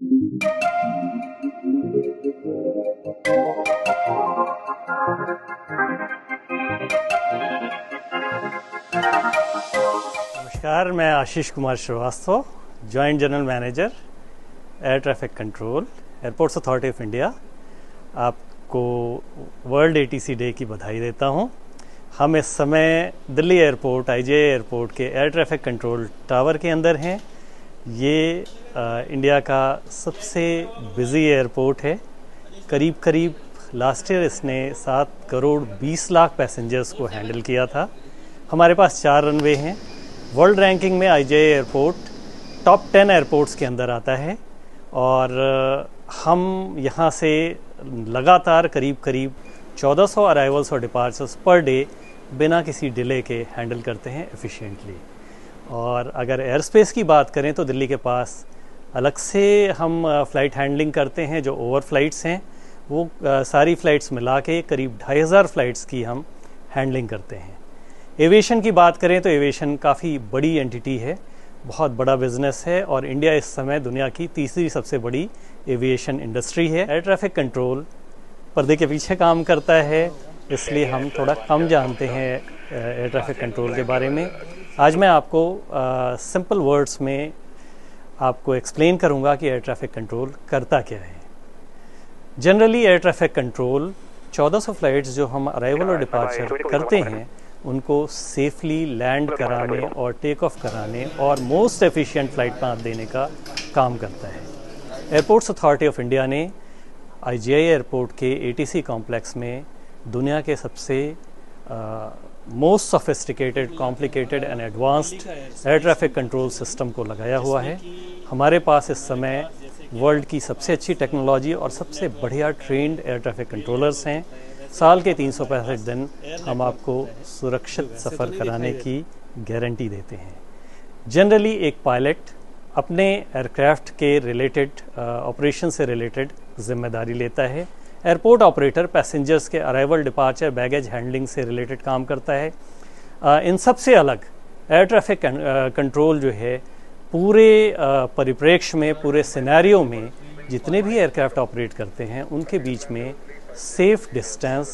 नमस्कार, मैं Ashish Kumar Srivastava, joint general manager air traffic control, airports authority of India. आपको world ATC day की बधाई देता हूं। हम इस समय दिल्ली एयरपोर्ट, IGA एयरपोर्ट के एयर ट्रैफिक कंट्रोल टावर के अंदर हैं। ये इंडिया का सबसे बिजी एयरपोर्ट है। करीब लास्ट ईयर इसने 7 करोड़ 20 लाख पैसेंजर्स को हैंडल किया था। हमारे पास 4 रनवे हैं। वर्ल्ड रैंकिंग में IGA एयरपोर्ट टॉप 10 एयरपोर्ट्स के अंदर आता है और हम यहाँ से लगातार करीब 1400 अराइवल्स और डिपार्चर्स पर डे बिना किसी डिले के हैंडल करते हैं एफिशिएंटली। और अगर एयर स्पेस की बात करें तो दिल्ली के पास अलग से हम फ़्लाइट हैंडलिंग करते हैं। जो ओवर फ्लाइट्स हैं वो सारी फ़्लाइट्स मिला के करीब 2500 फ़्लाइट्स की हम हैंडलिंग करते हैं। एविएशन की बात करें तो एविएशन काफ़ी बड़ी एंटिटी है, बहुत बड़ा बिजनेस है और इंडिया इस समय दुनिया की तीसरी सबसे बड़ी एविएशन इंडस्ट्री है। एयर ट्रैफिक कंट्रोल पर्दे के पीछे काम करता है, इसलिए हम थोड़ा कम जानते हैं एयर ट्रैफिक कंट्रोल के बारे में। आज मैं आपको सिंपल वर्ड्स में आपको एक्सप्लेन करूंगा कि एयर ट्रैफिक कंट्रोल करता क्या है। Generally air traffic control 1400 flights जो हम अराइवल और डिपार्चर करते हैं उनको सेफली लैंड कराने और टेक ऑफ कराने और मोस्ट एफिशिएंट फ्लाइट पाथ देने का काम करता है। एयरपोर्ट्स अथॉरिटी ऑफ इंडिया ने IGA एयरपोर्ट के ATC कॉम्प्लेक्स में दुनिया के सबसे most sophisticated, complicated and advanced air traffic control system को लगाया हुआ है। हमारे पास इस समय वर्ल्ड की सबसे अच्छी टेक्नोलॉजी और सबसे बढ़िया ट्रेंड एयर ट्रैफिक कंट्रोलर्स हैं। साल के 365 दिन हम आपको सुरक्षित सफ़र कराने की गारंटी देते हैं। जनरली एक पायलट अपने एयरक्राफ्ट के रिलेटेड ऑपरेशन से रिलेटेड जिम्मेदारी लेता है। एयरपोर्ट ऑपरेटर पैसेंजर्स के अराइवल, डिपार्चर, बैगेज हैंडलिंग से रिलेटेड काम करता है। इन सब से अलग एयर ट्रैफिक कंट्रोल जो है पूरे परिप्रेक्ष्य में, पूरे सिनेरियो में जितने भी एयरक्राफ्ट ऑपरेट करते हैं उनके बीच में safe distance,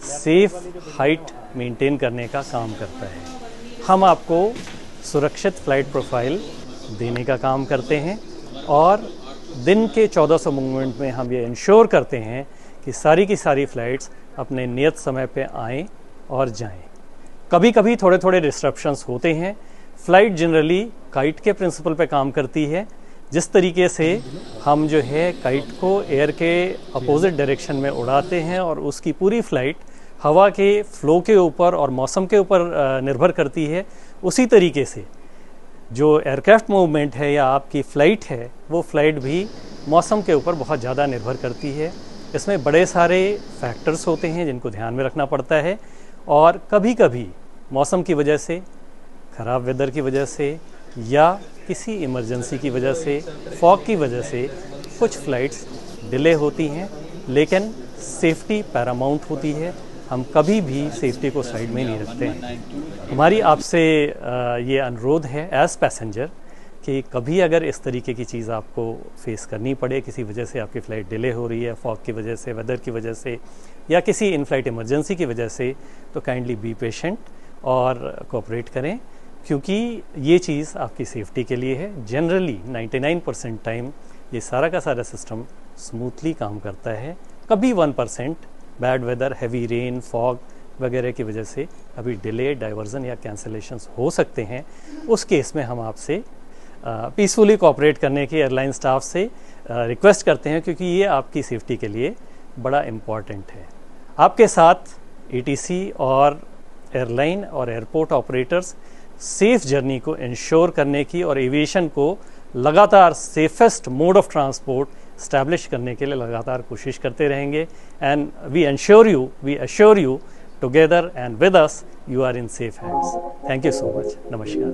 safe height maintain करने का काम करता है। हम आपको सुरक्षित फ्लाइट प्रोफाइल देने का काम करते हैं और दिन के 1400 मूवमेंट में हम ये इंश्योर करते हैं कि सारी की सारी फ़्लाइट्स अपने नियत समय पे आएँ और जाएं। कभी थोड़े डिस्ट्रप्शंस होते हैं। फ़्लाइट जनरली काइट के प्रिंसिपल पे काम करती है। जिस तरीके से हम जो है काइट को एयर के अपोजिट डायरेक्शन में उड़ाते हैं और उसकी पूरी फ़्लाइट हवा के फ़्लो के ऊपर और मौसम के ऊपर निर्भर करती है, उसी तरीके से जो एयरक्राफ्ट मूवमेंट है या आपकी फ़्लाइट है वो फ़्लाइट भी मौसम के ऊपर बहुत ज़्यादा निर्भर करती है। इसमें बड़े सारे फैक्टर्स होते हैं जिनको ध्यान में रखना पड़ता है और कभी मौसम की वजह से, ख़राब वेदर की वजह से या किसी इमरजेंसी की वजह से, फॉग की वजह से कुछ फ़्लाइट्स डिले होती हैं, लेकिन सेफ्टी पैरामाउंट होती है। हम कभी भी सेफ्टी को साइड में नहीं रखते हैं। हमारी आपसे ये अनुरोध है एज पैसेंजर कि कभी अगर इस तरीके की चीज़ आपको फेस करनी पड़े, किसी वजह से आपकी फ़्लाइट डिले हो रही है, फॉग की वजह से, वेदर की वजह से या किसी इन फ्लाइट इमरजेंसी की वजह से, तो काइंडली बी पेशेंट और कोऑपरेट करें, क्योंकि ये चीज़ आपकी सेफ्टी के लिए है। जनरली 99% टाइम ये सारा का सारा सिस्टम स्मूथली काम करता है। कभी 1% bad weather, heavy rain, fog वगैरह की वजह से अभी डिले, डाइवर्जन या कैंसलेशंस हो सकते हैं। उस केस में हम आपसे पीसफुली कोऑपरेट करने की एयरलाइन स्टाफ से रिक्वेस्ट करते हैं, क्योंकि ये आपकी सेफ्टी के लिए बड़ा इम्पॉर्टेंट है। आपके साथ ATC और एयरलाइन और एयरपोर्ट ऑपरेटर्स सेफ जर्नी को इंश्योर करने की और एविएशन को लगातार safest mode of transport establish करने के लिए लगातार कोशिश करते रहेंगे। And we assure you together and with us you are in safe hands. Thank you so much. नमस्कार।